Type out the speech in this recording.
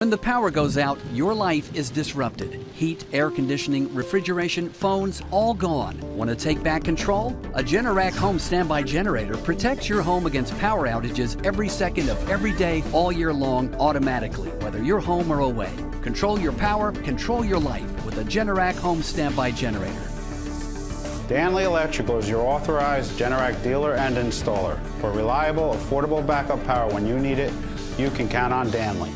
When the power goes out, your life is disrupted. Heat, air conditioning, refrigeration, phones, all gone. Want to take back control? A Generac home standby generator protects your home against power outages every second of every day, all year long, automatically, whether you're home or away. Control your power, control your life with a Generac home standby generator. Danley Electrical is your authorized Generac dealer and installer. For reliable, affordable backup power when you need it, you can count on Danley.